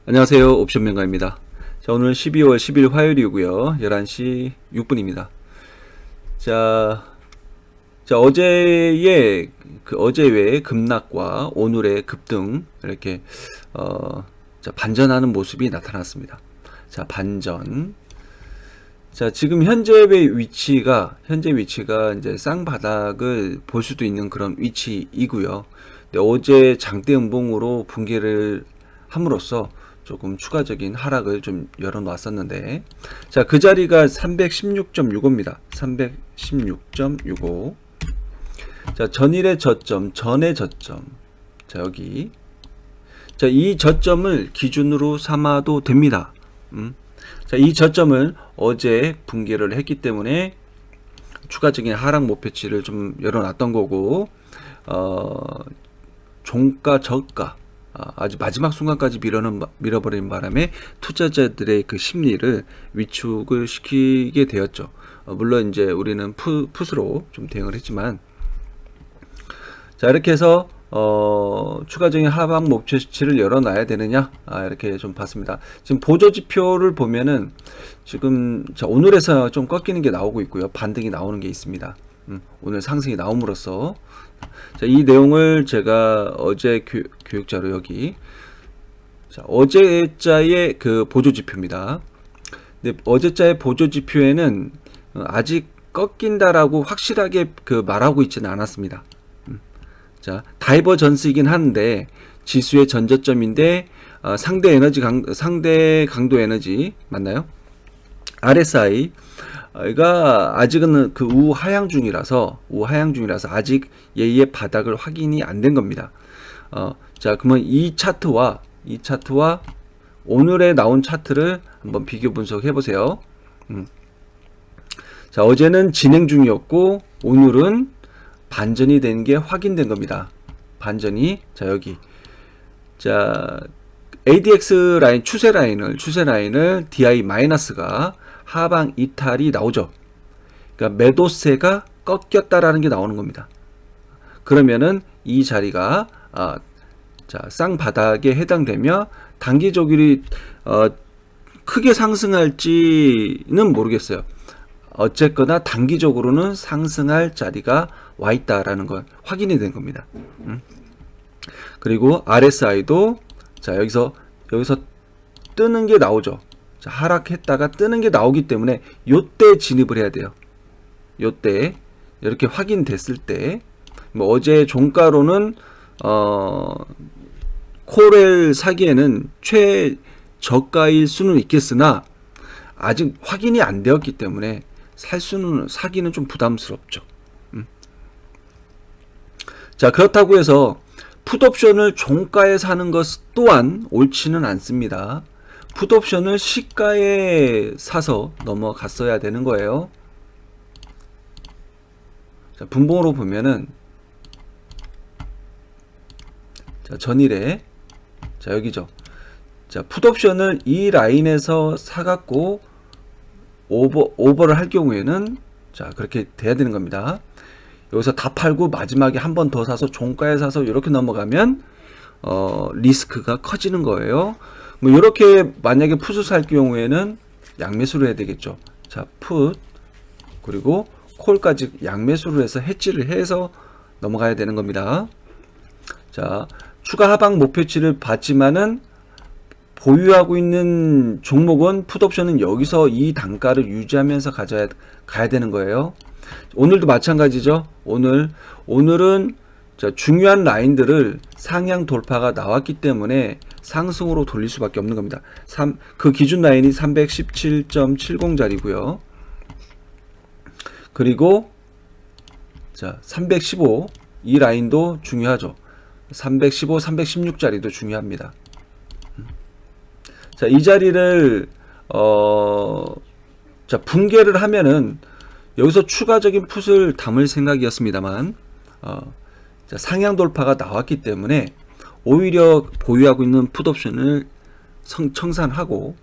안녕하세요. 옵션명가입니다. 자, 오늘 12월 10일 화요일이고요. 11시 6분입니다. 자, 어제 외의 급락과 오늘의 급등 이렇게 반전하는 모습이 나타났습니다. 자, 반전. 자, 지금 현재 위치가 이제 쌍바닥을 볼 수도 있는 그런 위치이고요. 근데 어제 장대 음봉으로 붕괴를 함으로써 조금 추가적인 하락을 좀 열어놨었는데, 자, 그 자리가 316.65입니다. 316.65. 자, 전일의 저점, 전의 저점. 자, 여기. 자, 이 저점을 기준으로 삼아도 됩니다. 자, 이 저점을 어제 붕괴를 했기 때문에 추가적인 하락 목표치를 좀 열어놨던 거고, 종가, 저가, 아주 마지막 순간까지 밀어버리는 바람에 투자자들의 그 심리를 위축을 시키게 되었죠. 물론 이제 우리는 풋으로 좀 대응을 했지만, 자, 이렇게 해서 추가적인 하방 목표치를 열어놔야 되느냐, 이렇게 좀 봤습니다. 지금 보조지표를 보면은 지금 오늘에서 좀 꺾이는 게 나오고 있고요, 반등이 나오는 게 있습니다. 오늘 상승이 나옴으로써, 자, 이 내용을 제가 어제 교육자로 여기, 자, 어제자의 그 보조지표입니다. 근데 어제자의 보조지표에는 아직 꺾인다라고 확실하게 그 말하고 있지는 않았습니다. 자, 다이버전스이긴 한데 지수의 전저점인데 상대 강도 에너지 맞나요? RSI가 아직은 그 우하향 중이라서 아직 얘의 바닥을 확인이 안 된 겁니다. 자, 그러면 이 차트와 오늘에 나온 차트를 한번 비교 분석해 보세요. 자, 어제는 진행 중이었고 오늘은 반전이 된 게 확인된 겁니다. 반전이, 자, 여기. 자, ADX 라인, 추세 라인을 DI-가 하방 이탈이 나오죠. 그러니까 매도세가 꺾였다라는 게 나오는 겁니다. 그러면은 이 자리가, 자, 쌍바닥에 해당되며 단기적으로, 크게 상승할지는 모르겠어요. 어쨌거나 단기적으로는 상승할 자리가 와 있다라는 걸 확인이 된 겁니다. 그리고 RSI도, 자, 여기서 뜨는 게 나오죠. 자, 하락했다가 뜨는 게 나오기 때문에 요때 진입을 해야 돼요. 요때 이렇게 확인됐을 때, 뭐 어제 종가로는 콜을 사기에는 최저가일 수는 있겠으나 아직 확인이 안 되었기 때문에 사기는 좀 부담스럽죠. 자, 그렇다고 해서 풋옵션을 종가에 사는 것 또한 옳지는 않습니다. 풋옵션을 시가에 사서 넘어갔어야 되는 거예요. 자, 분봉으로 보면은, 자, 전일에, 자, 여기죠. 자, 풋옵션을 이 라인에서 사갖고 오버를 할 경우에는, 자, 그렇게 돼야 되는 겁니다. 여기서 다 팔고 마지막에 한 번 더 사서 종가에 사서 이렇게 넘어가면 리스크가 커지는 거예요. 뭐 이렇게 만약에 풋을 살 경우에는 양매수를 해야 되겠죠. 자, 풋 그리고 콜까지 양매수를 해서 해지를 해서 넘어가야 되는 겁니다. 자, 추가 하방 목표치를 봤지만은 보유하고 있는 종목은 풋옵션은 여기서 이 단가를 유지하면서 가야 되는 거예요. 오늘도 마찬가지죠. 오늘은 자, 중요한 라인들을 상향 돌파가 나왔기 때문에 상승으로 돌릴 수밖에 없는 겁니다. 그 기준 라인이 317.70 자리고요. 그리고 자, 315 이 라인도 중요하죠. 315, 316 자리도 중요합니다. 자, 이 자리를 자, 붕괴를 하면은 여기서 추가적인 풋을 담을 생각이었습니다만, 자, 상향 돌파가 나왔기 때문에 오히려 보유하고 있는 풋옵션을 청산하고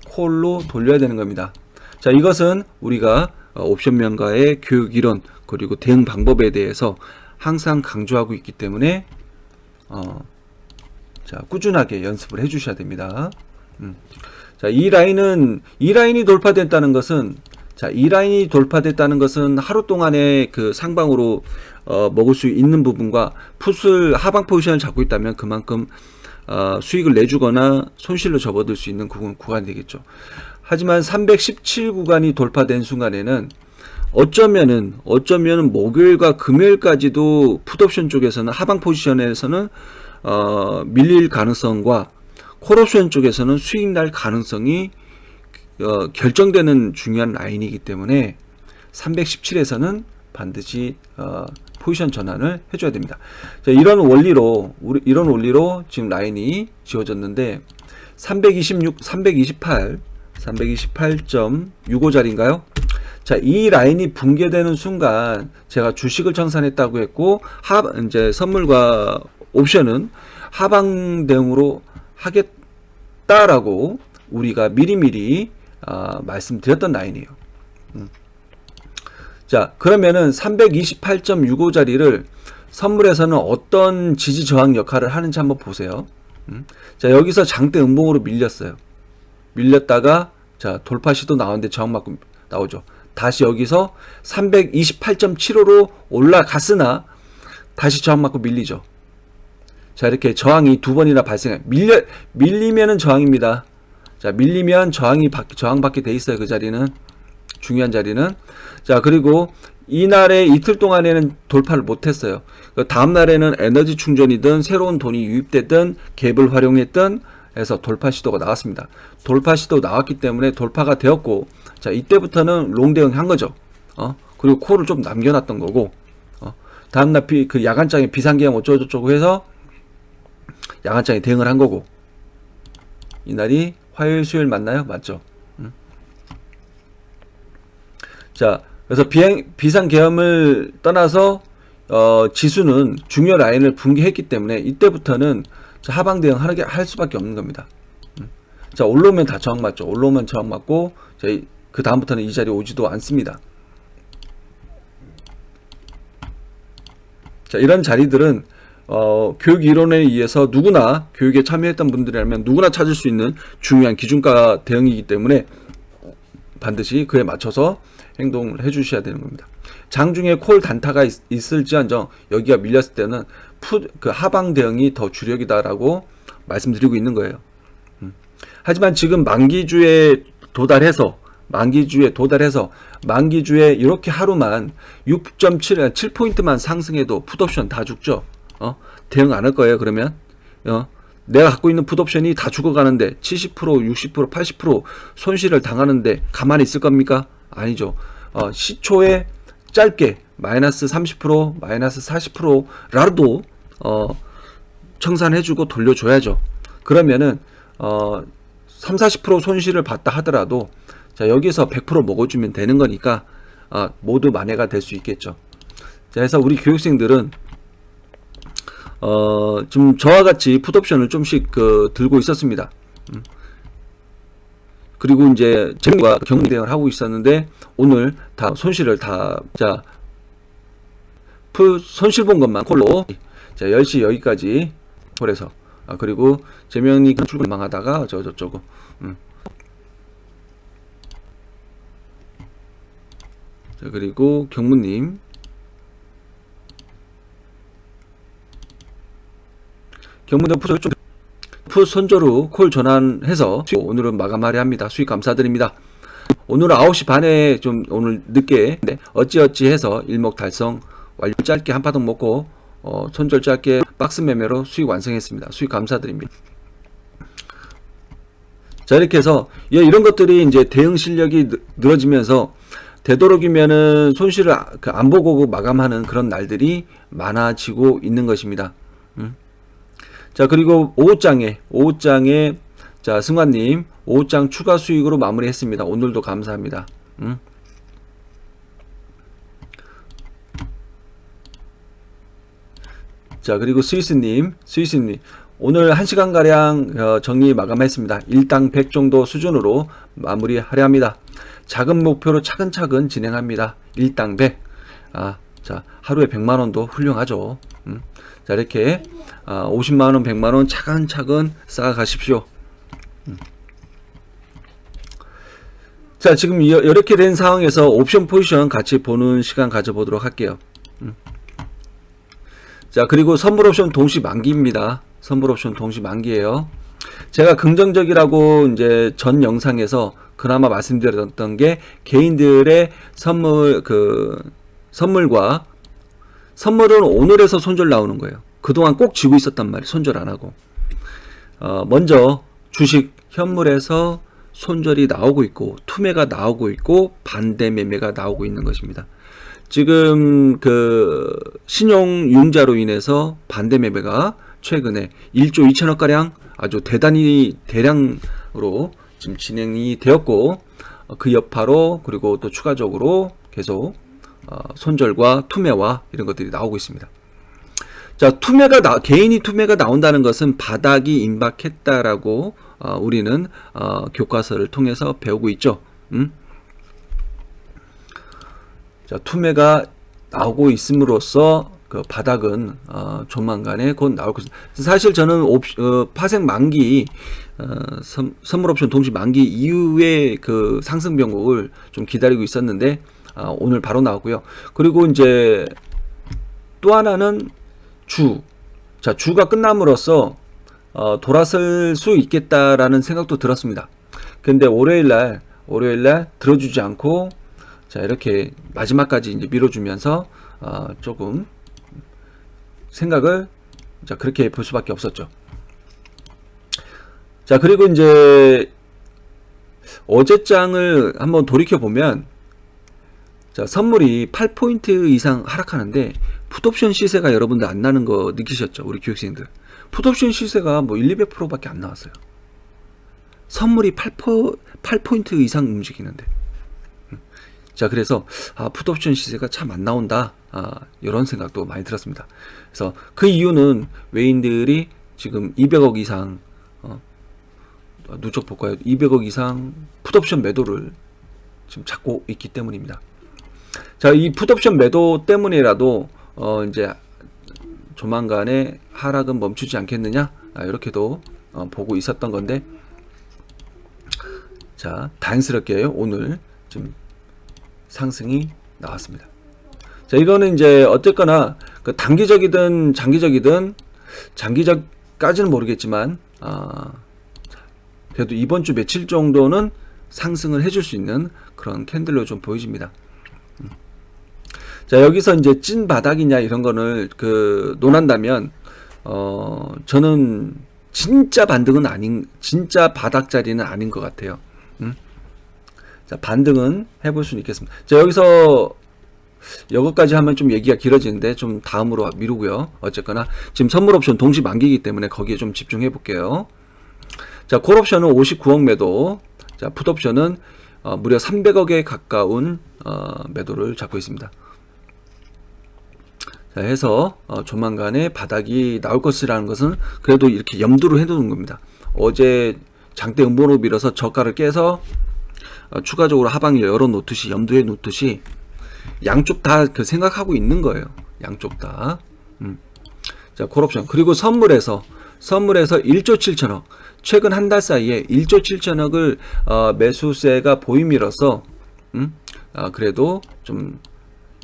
콜로 돌려야 되는 겁니다. 자, 이것은 우리가 옵션 명가의 교육 이론 그리고 대응 방법에 대해서 항상 강조하고 있기 때문에 자, 꾸준하게 연습을 해 주셔야 됩니다. 자, 이 라인이 돌파됐다는 것은, 자, 이 라인이 돌파됐다는 것은 하루 동안에 그 상방으로 먹을 수 있는 부분과 풋을 하방 포지션을 잡고 있다면 그만큼 수익을 내주거나 손실로 접어들 수 있는 구간이 되겠죠. 하지만 317 구간이 돌파된 순간에는 어쩌면은 목요일과 금요일까지도 풋옵션 쪽에서는 하방 포지션에서는 밀릴 가능성과 콜옵션 쪽에서는 수익 날 가능성이 결정되는 중요한 라인이기 때문에 317에서는 반드시 포지션 전환을 해줘야 됩니다. 자, 이런 원리로 지금 라인이 지어졌는데 328.65자리인가요? 자, 이 라인이 붕괴되는 순간 제가 주식을 청산했다고 했고 이제 선물과 옵션은 하방 대응으로 하겠다라고 우리가 미리미리 말씀드렸던 라인이에요. 자, 그러면은 328.65자리를 선물에서는 어떤 지지 저항 역할을 하는지 한번 보세요. 자, 여기서 장대 음봉으로 밀렸어요. 밀렸다가 자, 돌파 시도 나오는데 저항 맞고 나오죠. 다시 여기서 328.75로 올라갔으나 다시 저항 맞고 밀리죠. 자, 이렇게 저항이 두 번이나 발생해요. 밀리면은 저항입니다. 자, 밀리면 저항받게 돼 있어요. 그 자리는 중요한 자리는. 자, 그리고 이날에 이틀 동안에는 돌파를 못했어요. 다음 날에는 에너지 충전이든 새로운 돈이 유입되든 갭을 활용했든 해서 돌파 시도가 나왔습니다. 돌파 시도 나왔기 때문에 돌파가 되었고, 자, 이때부터는 롱 대응한 거죠. 그리고 콜을 좀 남겨놨던 거고, 다음날 그 야간장에 비상계약 어쩌고저쩌고 해서 야간장에 대응을 한 거고, 이날이 화요일 수요일 맞나요? 맞죠. 자, 그래서 비상계엄을 떠나서 지수는 중요 라인을 붕괴했기 때문에 이때부터는 하방 대응 할 수밖에 없는 겁니다. 자, 올라오면 다 저항 맞죠. 올라오면 저항 맞고, 그 다음부터는 이 자리에 오지도 않습니다. 자, 이런 자리들은 교육 이론에 의해서 누구나 교육에 참여했던 분들이라면 누구나 찾을 수 있는 중요한 기준가 대응이기 때문에 반드시 그에 맞춰서 행동을 해 주셔야 되는 겁니다. 장중에 콜 단타가 있을지언정 여기가 밀렸을 때는 그 하방 대응이 더 주력이다라고 말씀드리고 있는 거예요. 하지만 지금 만기주에 도달해서 만기주에 이렇게 하루만 7포인트만 상승해도 풋옵션 다 죽죠. 대응 안 할 거예요. 그러면 내가 갖고 있는 풋옵션이 다 죽어가는데 70%, 60%, 80% 손실을 당하는데 가만히 있을 겁니까? 아니죠. 시초에 짧게 마이너스 30%, 마이너스 40%라도 청산해주고 돌려줘야죠. 그러면은 3, 40% 손실을 봤다 하더라도 자, 여기서 100% 먹어주면 되는 거니까 모두 만회가 될 수 있겠죠. 자, 그래서 우리 교육생들은 좀 저와 같이 풋옵션을 좀씩 들고 있었습니다. 그리고 이제 재미과 경험 대응을 하고 있었는데 오늘 다 손실을 자, 손실 본 것만 콜로 자, 10시 여기까지 콜해서 그리고 재명이 출근 망하다가 저쩌고 자, 그리고 경무님 풋 선저로 콜 전환해서 오늘은 마감하려 합니다. 수익 감사드립니다. 오늘 9시 반에 좀 오늘 늦게 어찌어찌 해서 일목 달성 완료. 짧게 한 파동 먹고 손절 짧게 박스 매매로 수익 완성했습니다. 수익 감사드립니다. 자, 이렇게 해서 이런 것들이 이제 대응 실력이 늘어지면서 되도록이면은 손실을 안 보고 마감하는 그런 날들이 많아지고 있는 것입니다. 자, 그리고 5장에 자, 승관님 5장 추가 수익으로 마무리했습니다. 오늘도 감사합니다. 자, 그리고 스위스님 오늘 1시간가량 정리 마감했습니다. 일당 100 정도 수준으로 마무리하려 합니다. 작은 목표로 차근차근 진행합니다. 일당 100. 자, 하루에 100만원도 훌륭하죠. 자, 이렇게 50만원, 100만원 차근차근 쌓아 가십시오. 자, 지금 이렇게 된 상황에서 옵션 포지션 같이 보는 시간 가져보도록 할게요. 자, 그리고 선물 옵션 동시 만기입니다. 선물 옵션 동시 만기예요. 제가 긍정적이라고 이제 전 영상에서 그나마 말씀드렸던 게 개인들의 선물과 선물은 오늘에서 손절 나오는 거예요. 그동안 꼭 쥐고 있었단 말이에요. 손절 안 하고. 먼저 주식 현물에서 손절이 나오고 있고 투매가 나오고 있고 반대 매매가 나오고 있는 것입니다. 지금 그 신용융자로 인해서 반대 매매가 최근에 1조 2천억 가량 아주 대량으로 지금 진행이 되었고, 그 여파로 그리고 또 추가적으로 계속 손절과 투매와 이런 것들이 나오고 있습니다. 자, 개인이 투매가 나온다는 것은 바닥이 임박했다라고 우리는 교과서를 통해서 배우고 있죠. 자, 투매가 나오고 있음으로써 그 바닥은 조만간에 곧 나올 것입니다. 사실 저는 파생 만기 선물 옵션 동시 만기 이후에 그 상승 변곡을 좀 기다리고 있었는데 오늘 바로 나왔고요. 그리고 이제 또 하나는 자, 주가 끝남으로써 돌아설 수 있겠다라는 생각도 들었습니다. 근데 월요일날 들어주지 않고 자, 이렇게 마지막까지 이제 밀어주면서 조금 생각을 자, 그렇게 볼 수밖에 없었죠. 자, 그리고 이제 어제 장을 한번 돌이켜 보면 자, 선물이 8포인트 이상 하락하는데 풋옵션 시세가 여러분들 안 나는 거 느끼셨죠? 우리 교육생들. 풋옵션 시세가 뭐 1,200%밖에 안 나왔어요. 선물이 8포인트 이상 움직이는데. 자, 그래서 풋옵션 시세가 참 안 나온다. 이런 생각도 많이 들었습니다. 그래서 그 이유는 외인들이 지금 200억 이상 누적 볼까요? 200억 이상 풋옵션 매도를 지금 잡고 있기 때문입니다. 자, 이 풋옵션 매도 때문이라도 이제 조만간에 하락은 멈추지 않겠느냐, 이렇게도 보고 있었던 건데, 자, 다행스럽게 오늘 좀 상승이 나왔습니다. 자, 이거는 이제 어쨌거나 그 단기적이든 장기적까지는 모르겠지만 그래도 이번 주 며칠 정도는 상승을 해줄 수 있는 그런 캔들로 좀 보여집니다. 자, 여기서 이제 찐 바닥이냐 이런 거를 논한다면 저는 진짜 바닥 자리는 아닌 것 같아요. 자, 반등은 해볼 수는 있겠습니다. 자, 여기서 이것까지 하면 좀 얘기가 길어지는데 좀 다음으로 미루고요. 어쨌거나 지금 선물 옵션 동시 만기이기 때문에 거기에 좀 집중해 볼게요. 자, 콜 옵션은 59억 매도. 자, 풋 옵션은 무려 300억에 가까운 매도를 잡고 있습니다. 자, 해서 조만간에 바닥이 나올 것이라는 것은 그래도 이렇게 염두를 해두는 겁니다. 어제 장대 음봉으로 밀어서 저가를 깨서 추가적으로 하방을 열어놓듯이 염두에 놓듯이 양쪽 다 그 생각하고 있는 거예요. 양쪽 다. 자, 콜옵션. 그리고 선물에서 1조 7천억. 최근 한 달 사이에 1조 7천억을 매수세가 보임으로써 그래도 좀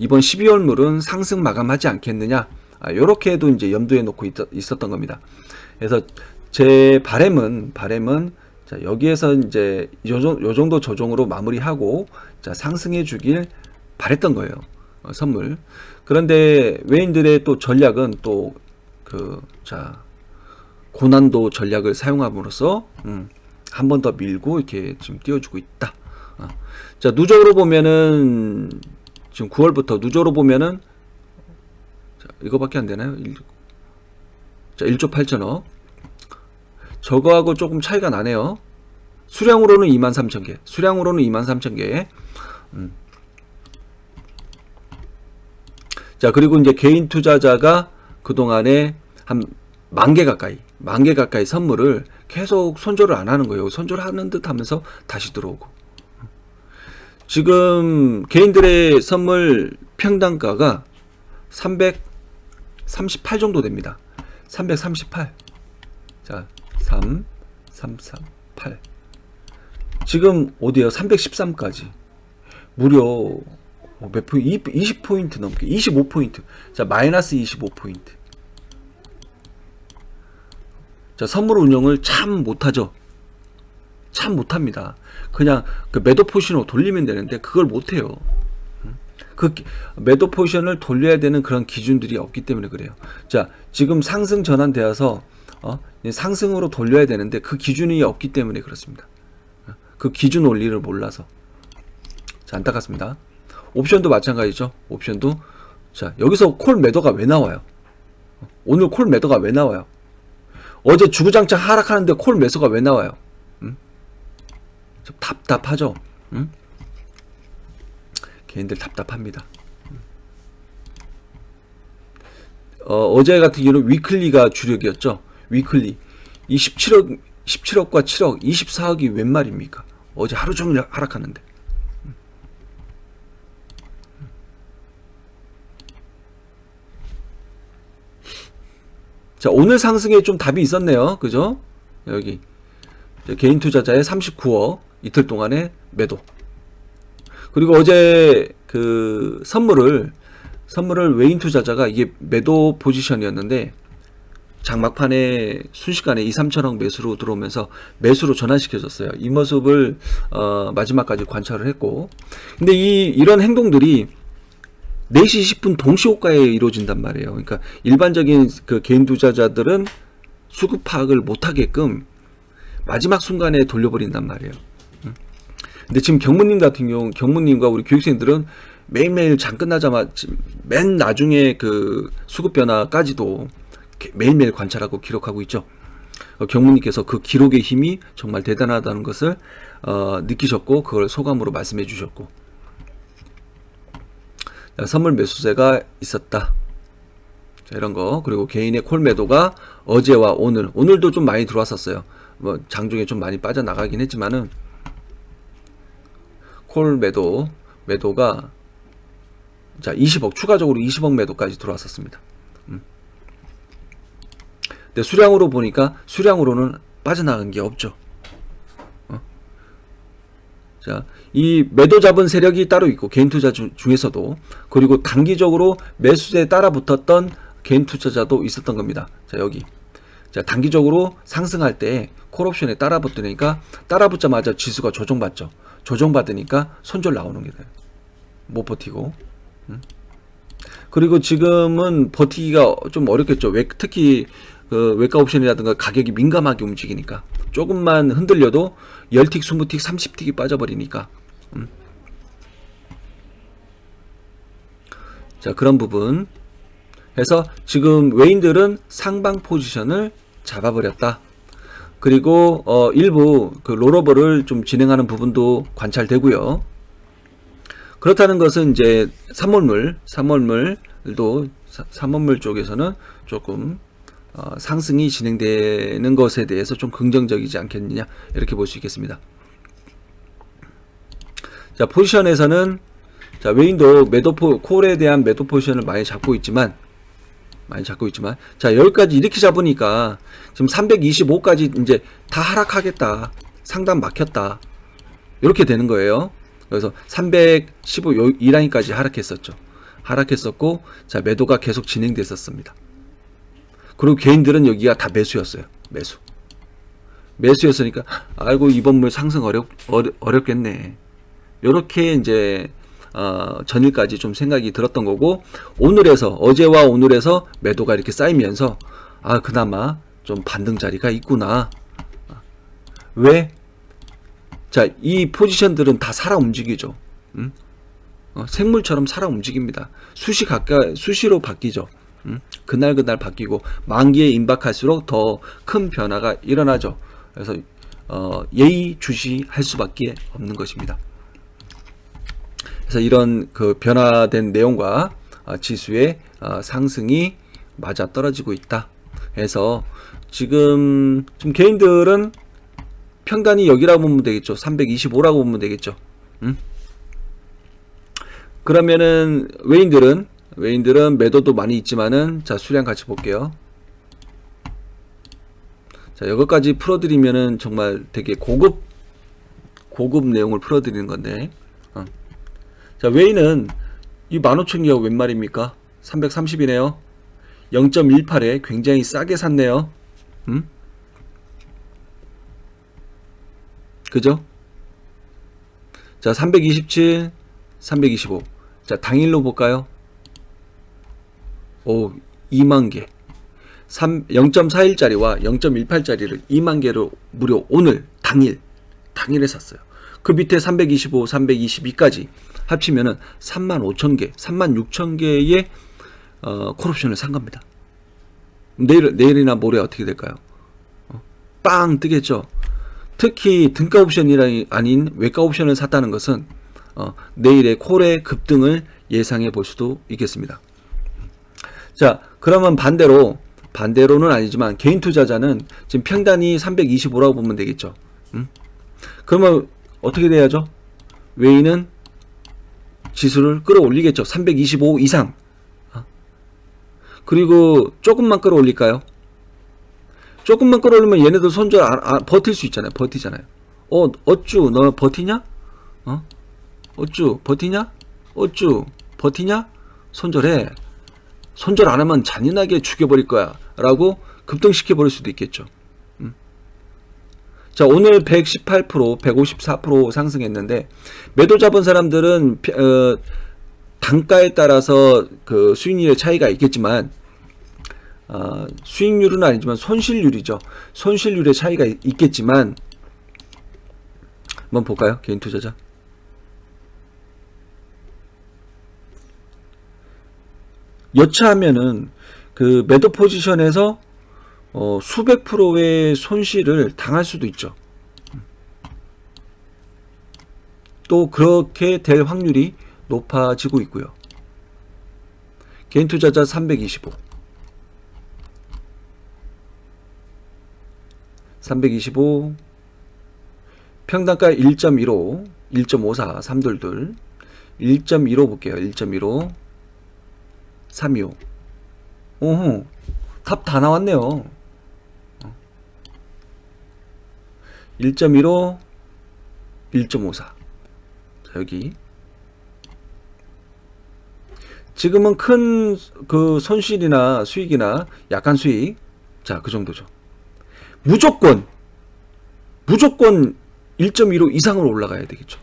이번 12월물은 상승 마감하지 않겠느냐. 요렇게도 이제 염두에 놓고 있었던 겁니다. 그래서 제 바람은 자, 여기에서 이제 요 정도 조정으로 마무리하고 자, 상승해 주길 바랬던 거예요. 선물. 그런데 외인들의 또 전략은 또 고난도 전략을 사용함으로써 한 번 더 밀고 이렇게 지금 띄워주고 있다. 자, 누적으로 보면은 지금 9월부터 누적으로 보면은 자, 이거밖에 안 되나요? 자, 1조 8천억. 저거하고 조금 차이가 나네요. 수량으로는 23,000개. 자, 그리고 이제 개인 투자자가 그동안에 한 10,000개 가까이 선물을 계속 손절을 안 하는 거예요. 손절하는 듯 하면서 다시 들어오고. 지금 개인들의 선물 평단가가 338 정도 됩니다. 338. 자, 3, 3, 3, 8. 지금 어디에요? 313까지. 무려 몇 포인트? 20포인트 넘게. 25포인트. 자, 마이너스 25포인트. 자, 선물 운영을 참 못하죠. 참 못합니다. 그냥 그 매도 포지션으로 돌리면 되는데 그걸 못해요. 그 매도 포지션을 돌려야 되는 그런 기준들이 없기 때문에 그래요. 자, 지금 상승 전환되어서 상승으로 돌려야 되는데 그 기준이 없기 때문에 그렇습니다. 그 기준 원리를 몰라서. 자, 안타깝습니다. 옵션도 마찬가지죠. 옵션도. 자, 여기서 콜 매도가 왜 나와요? 오늘 콜 매도가 왜 나와요? 어제 주구장창 하락하는데 콜 매수가 왜 나와요? 좀 답답하죠. 개인들 답답합니다. 어제 같은 경우는 위클리가 주력이었죠. 위클리. 이 17억과 7억, 24억이 웬 말입니까? 어제 하루 종일 하락하는데. 자, 오늘 상승에 좀 답이 있었네요. 그죠? 여기. 개인 투자자의 39억, 이틀 동안의 매도. 그리고 어제 그 선물을 외인 투자자가 이게 매도 포지션이었는데 장막판에 순식간에 2, 3천억 매수로 들어오면서 매수로 전환시켜줬어요. 이 모습을 마지막까지 관찰을 했고, 근데 이런 행동들이 4시 20분 동시 호가에 이루어진단 말이에요. 그러니까 일반적인 그 개인 투자자들은 수급 파악을 못하게끔 마지막 순간에 돌려버린단 말이에요. 근데 지금 경무님 같은 경우, 경무님과 우리 교육생들은 매일매일 장 끝나자마자 맨 나중에 그 수급 변화까지도 매일매일 관찰하고 기록하고 있죠. 경무님께서 그 기록의 힘이 정말 대단하다는 것을 느끼셨고, 그걸 소감으로 말씀해 주셨고, 선물 매수세가 있었다. 자, 이런 거. 그리고 개인의 콜 매도가 어제와 오늘도 좀 많이 들어왔었어요. 뭐 장중에 좀 많이 빠져나가긴 했지만은 콜 매도가 자 20억 추가적으로 20억 매도까지 들어왔었습니다. 근데 수량으로 보니까 수량으로는 빠져나간 게 없죠. 자, 이 매도 잡은 세력이 따로 있고 개인 투자 중에서도, 그리고 단기적으로 매수세에 따라 붙었던 개인 투자자도 있었던 겁니다. 자, 여기. 자, 단기적으로 상승할 때 콜옵션에 따라 붙으니까 따라 붙자마자 지수가 조정받죠. 조정받으니까 손절 나오는 게 돼요. 못 버티고. 그리고 지금은 버티기가 좀 어렵겠죠. 특히 그 외과 옵션이라든가 가격이 민감하게 움직이니까 조금만 흔들려도 10틱, 20틱, 30틱이 빠져버리니까. 자, 그런 부분 해서 지금 외인들은 상방 포지션을 잡아버렸다. 그리고 일부 그 롤오버를 좀 진행하는 부분도 관찰되고요. 그렇다는 것은 이제 삼원물 쪽에서는 조금 상승이 진행되는 것에 대해서 좀 긍정적이지 않겠느냐, 이렇게 볼 수 있겠습니다. 자, 포지션에서는 자, 외인도 콜에 대한 매도 포지션을 많이 잡고 있지만 자, 여기까지 이렇게 잡으니까 지금 325까지 이제 다 하락하겠다, 상단 막혔다, 이렇게 되는 거예요. 그래서 315 이 라인까지 하락했었고, 자, 매도가 계속 진행됐었습니다. 그리고 개인들은 여기가 다 매수였어요. 매수였으니까 아이고 이번 상승 어렵겠네, 요렇게 이제 전일까지 좀 생각이 들었던 거고, 어제와 오늘에서 매도가 이렇게 쌓이면서 그나마 좀 반등 자리가 있구나. 왜? 자, 이 포지션들은 다 살아 움직이죠. 생물처럼 살아 움직입니다. 수시로 바뀌죠. 그날 바뀌고 만기에 임박할수록 더 큰 변화가 일어나죠. 그래서 예의주시할 수밖에 없는 것입니다. 그래서 이런 그 변화된 내용과 지수의 상승이 맞아 떨어지고 있다 해서 지금 좀 개인들은 평단이 여기라고 보면 되겠죠. 325라고 보면 되겠죠. 그러면은 외인들은 외인들은 매도도 많이 있지만은, 자, 수량 같이 볼게요. 자, 이것까지 풀어드리면은 정말 되게 고급 내용을 풀어드리는 건데, 자, 외인은 이 15,000개가 웬 말입니까? 330이네요. 0.18에 굉장히 싸게 샀네요. 그죠? 자, 327, 325. 자, 당일로 볼까요? 오, 2만 개. 0.41짜리와 0.18짜리를 2만 개로 무려 오늘 당일에 샀어요. 그 밑에 325, 322까지 합치면은 35,000개, 36,000개의 콜옵션을 산 겁니다. 내일이나 모레 어떻게 될까요? 빵 뜨겠죠. 특히 등가 옵션이 아닌 외가 옵션을 샀다는 것은 내일의 콜의 급등을 예상해 볼 수도 있겠습니다. 자, 그러면 반대로는 아니지만 개인 투자자는 지금 평단이 325라고 보면 되겠죠. 그러면 어떻게 돼야죠? 외인은 지수를 끌어올리겠죠. 325 이상. 그리고 조금만 끌어올릴까요? 조금만 끌어올리면 얘네들 손절 버틸 수 있잖아요. 버티잖아요. 어쭈 너 버티냐? 어쭈 버티냐? 어쭈 버티냐? 손절해. 손절 안 하면 잔인하게 죽여버릴 거야 라고 급등시켜 버릴 수도 있겠죠. 자, 오늘 118%, 154% 상승했는데, 매도 잡은 사람들은 단가에 따라서 그 수익률의 차이가 있겠지만, 수익률은 아니지만 손실률이죠. 손실률의 차이가 있겠지만, 한번 볼까요? 개인 투자자. 여차하면은 그 매도 포지션에서 수백 프로의 손실을 당할 수도 있죠. 또 그렇게 될 확률이 높아지고 있고요. 개인 투자자 325 평단가 1.15 1.54 322 1.15 볼게요. 1.15 325 오호, 답 다 나왔네요. 1.15 1.54 자, 여기 지금은 큰 그 손실이나 수익이나 약간 수익, 자, 그 정도죠. 무조건 1.15 이상으로 올라가야 되겠죠.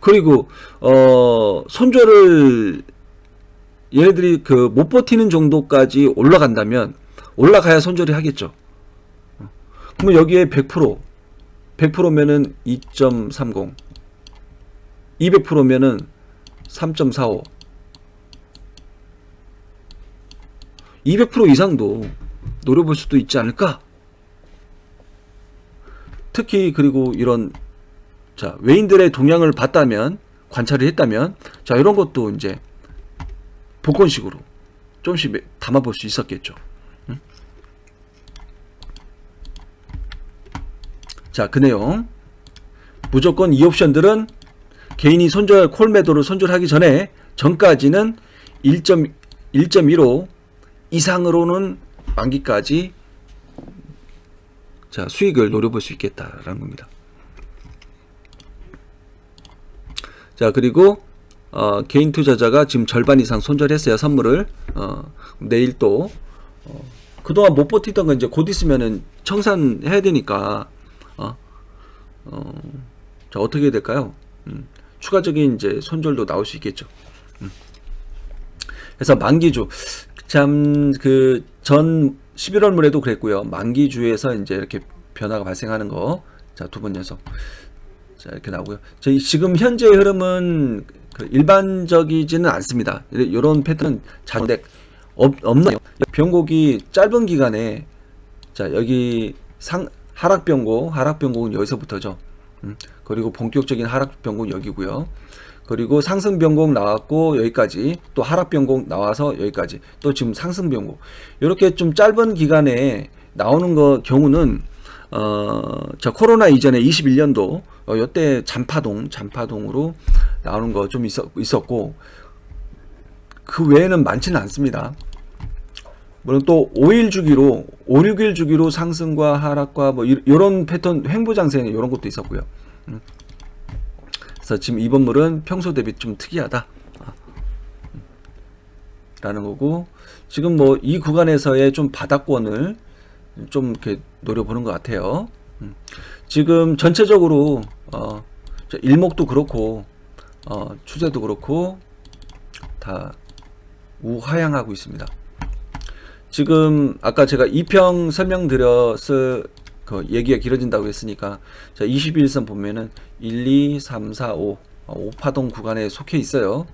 그리고 손절을 얘네들이 그 못 버티는 정도까지 올라간다면 올라가야 손절이 하겠죠. 그러면 여기에 100%면은 2.30, 200%면은 3.45, 200% 이상도 노려볼 수도 있지 않을까? 특히 그리고 이런, 자, 외인들의 동향을 봤다면, 관찰을 했다면, 자, 이런 것도 이제 복권식으로 조금씩 담아볼 수 있었겠죠. 자, 그 내용. 무조건 이 옵션들은 개인이 콜 매도를 손절하기 전까지는 1.15 이상으로는 만기까지, 자, 수익을 노려볼 수 있겠다라는 겁니다. 자, 그리고 개인 투자자가 지금 절반 이상 손절했어요. 선물을. 내일 또 그동안 못 버티던 건 이제 곧 있으면은 청산해야 되니까 자, 어떻게 될까요? 추가적인 이제 손절도 나올 수 있겠죠. 그래서 만기주, 참 그 전 11월물에도 그랬고요. 만기주에서 이제 이렇게 변화가 발생하는 거, 자, 두 번 연속, 자, 이렇게 나오고요. 저희 지금 현재의 흐름은 그 일반적이지는 않습니다. 이런 패턴은 자주 없나요? 변곡이 짧은 기간에, 자, 여기 하락 변곡은 여기서부터죠. 그리고 본격적인 하락 변곡 여기고요. 그리고 상승 변곡 나왔고 여기까지, 또 하락 변곡 나와서 여기까지, 또 지금 상승 변곡, 이렇게 좀 짧은 기간에 나오는 경우는 자, 코로나 이전에 21년도 이때 잔파동으로 나오는 거 좀 있었고, 그 외에는 많지는 않습니다. 물론 또 5일 주기로 5, 6일 주기로 상승과 하락과 뭐 이런 패턴 횡보장세는 이런 것도 있었고요. 그래서 지금 이 건물은 평소 대비 좀 특이하다 라는 거고, 지금 뭐 이 구간에서의 좀 바닥권을 좀 이렇게 노려보는 것 같아요. 지금 전체적으로 일목도 그렇고 추세도 그렇고 다 우하향하고 있습니다. 지금 아까 제가 2평 설명드렸을 그 얘기가 길어진다고 했으니까, 자 21선 보면은 1, 2, 3, 4, 5 5파동 구간에 속해 있어요.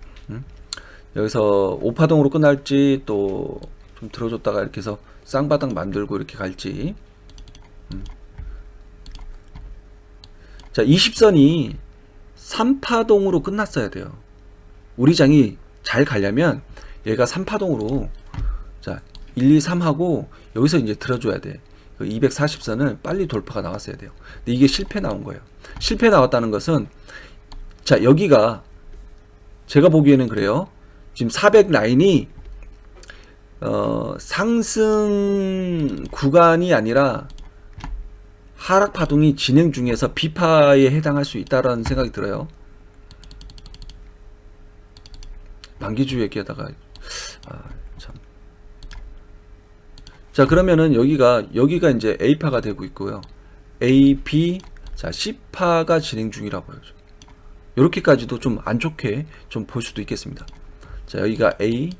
여기서 5파동으로 끝날지 또 좀 들어줬다가 이렇게 해서 쌍바닥 만들고 이렇게 갈지. 자 20선이 3파동으로 끝났어야 돼요. 우리 장이 잘 가려면 얘가 3파동으로 자 1, 2, 3 하고 여기서 이제 들어줘야 돼. 240선을 빨리 돌파가 나왔어야 돼요. 근데 이게 실패 나온 거예요. 실패 나왔다는 것은, 자 여기가 제가 보기에는 그래요. 지금 400 라인이 상승 구간이 아니라 하락 파동이 진행 중에서 비파에 해당할 수 있다라는 생각이 들어요. 만기주 얘기하다가 참. 자 그러면은 여기가 이제 A파가 되고 있고요. A, B, 자 C파가 진행 중이라고 해요. 이렇게까지도 좀 안 좋게 좀 볼 수도 있겠습니다. 자 여기가 A,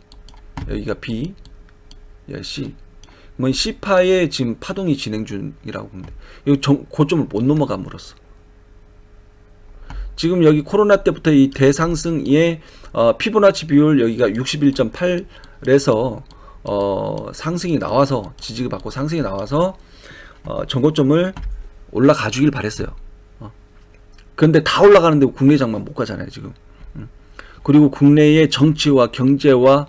여기가 B, 여기가 C. 뭐 C파의 지금 파동이 진행 중이라고 보면 돼. 이 고점을 못 넘어감으로써 지금 여기 코로나 때부터 이 대상승의 피보나치 비율 여기가 61.8에서 상승이 나와서 지지를 받고 상승이 나와서 전고점을 올라가 주길 바랬어요. 그런데 다 올라가는데 국내장만 못 가잖아요 지금. 그리고 국내의 정치와 경제와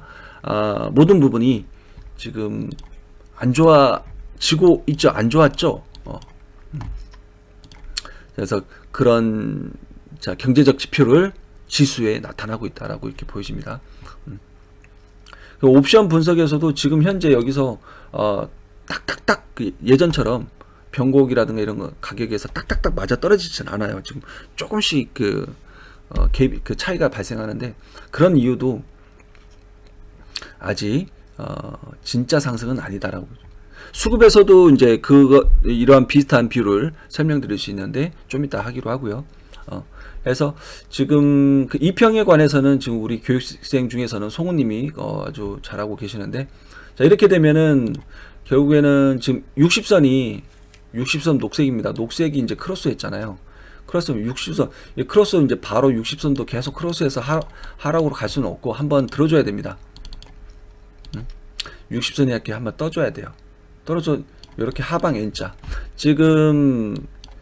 모든 부분이 지금 안 좋아지고 있죠. 안 좋았죠. 그래서 그런 자 경제적 지표를 지수에 나타나고 있다라고 이렇게 보여집니다. 옵션 분석에서도 지금 현재 여기서 딱딱딱 그 예전처럼 변곡이라든가 이런 거 가격에서 딱딱딱 맞아 떨어지진 않아요. 지금 조금씩 그 차이가 발생하는데, 그런 이유도 아직 진짜 상승은 아니다라고. 수급에서도 이제 이러한 비슷한 비율을 설명드릴 수 있는데 좀 이따 하기로 하고요. 그래서 지금 그 이평에 관해서는 지금 우리 교육생 중에서는 송우님이 아주 잘하고 계시는데, 자 이렇게 되면은 결국에는 지금 60선 녹색입니다. 녹색이 이제 크로스 했잖아요. 크로스 60선, 크로스 이제 바로 60선도 계속 크로스해서 하락으로 갈 수는 없고 한번 들어줘야 됩니다. 60선이 이렇게 한번 떠줘야 돼요. 떨어져 이렇게 하방 N자. 지금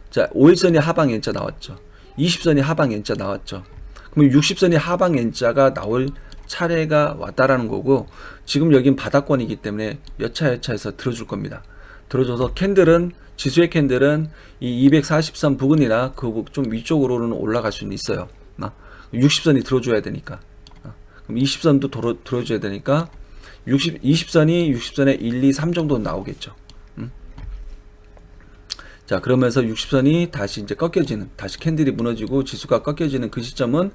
자 5일선이 하방 N자 나왔죠. 20선이 하방 N자 나왔죠. 그럼 60선이 하방 N자가 나올 차례가 왔다라는 거고, 지금 여긴 바닥권이기 때문에 여차여차해서 들어줄 겁니다. 들어줘서 지수의 캔들은 이 240선 부근이나 그 좀 위쪽으로는 올라갈 수는 있어요. 60선이 들어줘야 되니까. 그럼 20선도 들어줘야 되니까 20선이 60선에 1, 2, 3 정도 나오겠죠. 자 그러면서 60선이 다시 이제 꺾여지는, 다시 캔들이 무너지고 지수가 꺾여지는 그 시점은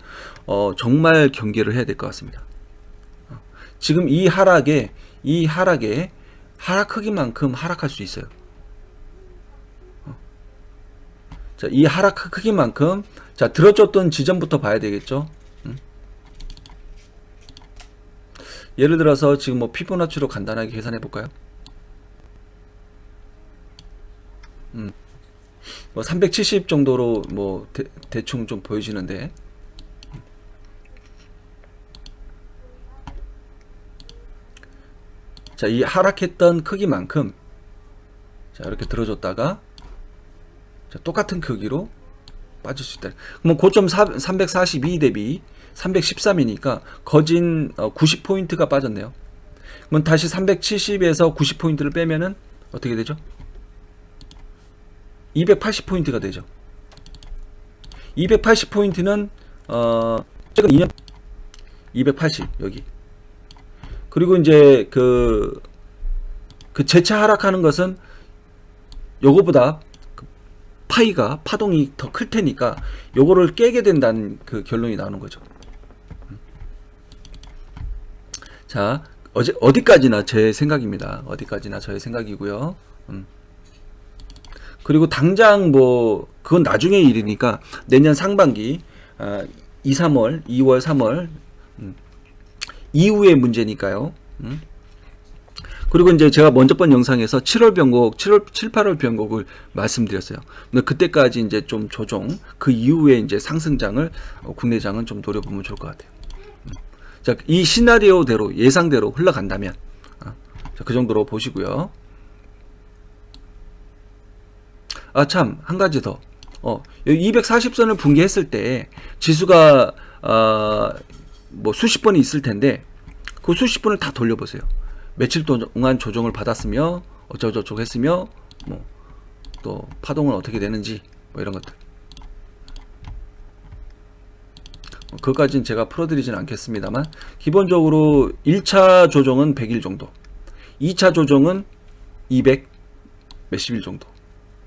정말 경계를 해야 될 것 같습니다. 지금 이 하락에 하락 크기만큼 하락할 수 있어요. 자, 이 하락 크기만큼 자 들어줬던 지점부터 봐야 되겠죠. 예를 들어서 지금 뭐 피보나치로 간단하게 계산해 볼까요? 뭐 370 정도로 뭐 대충 좀 보여지는데, 자 이 하락했던 크기만큼 자 이렇게 들어줬다가 자 똑같은 크기로 빠질 수 있다. 그럼 고점 342 대비 313이니까 거진 90포인트가 빠졌네요. 그럼 다시 370에서 90포인트를 빼면은 어떻게 되죠? 280포인트가 되죠. 280포인트는 최근 2년 280 여기 그리고 이제 그 재차 하락하는 것은 요거보다 파동이 더 클 테니까 요거를 깨게 된다는 그 결론이 나오는 거죠. 자, 어디까지나 제 생각입니다. 어디까지나 저의 생각이고요. 그리고 당장 뭐 그건 나중의 일이니까 내년 상반기 2, 3월, 2월, 3월 이후의 문제니까요. 그리고 이제 제가 먼저 번 영상에서 7월 변곡, 7, 8월 변곡을 말씀드렸어요. 근데 그때까지 이제 좀 조정, 그 이후에 이제 상승장을 국내장은 좀 노려보면 좋을 것 같아요. 자, 이 시나리오대로 예상대로 흘러간다면 자, 그 정도로 보시고요. 아, 참, 한 가지 더. 240선을 붕괴했을 때 지수가 뭐 수십 번이 있을 텐데 그 수십 번을 다 돌려보세요. 며칠 동안 조정을 받았으며 어쩌고저쩌고 했으며 뭐 또 파동은 어떻게 되는지 뭐 이런 것들. 그것까지는 제가 풀어드리진 않겠습니다만 기본적으로 1차 조정은 100일 정도, 2차 조정은 200 몇십일 정도,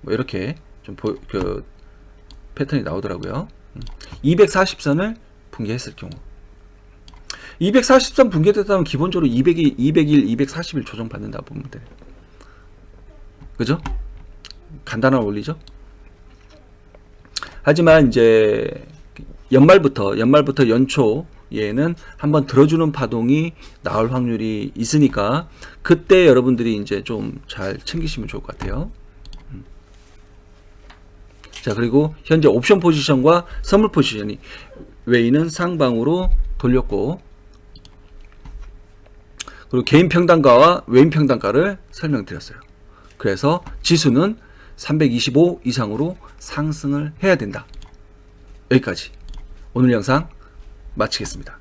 뭐 이렇게 좀 그 패턴이 나오더라고요. 240선을 붕괴했을 경우 240선 붕괴됐다면 기본적으로 200일, 240일 조정 받는다 보면 돼요. 그죠? 간단한 원리죠. 하지만 이제 연말부터 연초에는 한번 들어주는 파동이 나올 확률이 있으니까 그때 여러분들이 이제 좀 잘 챙기시면 좋을 것 같아요. 자, 그리고 현재 옵션 포지션과 선물 포지션이 웨이는 상방으로 돌렸고, 그리고 개인 평단가와 외인 평단가를 설명드렸어요. 그래서 지수는 325 이상으로 상승을 해야 된다. 여기까지 오늘 영상 마치겠습니다.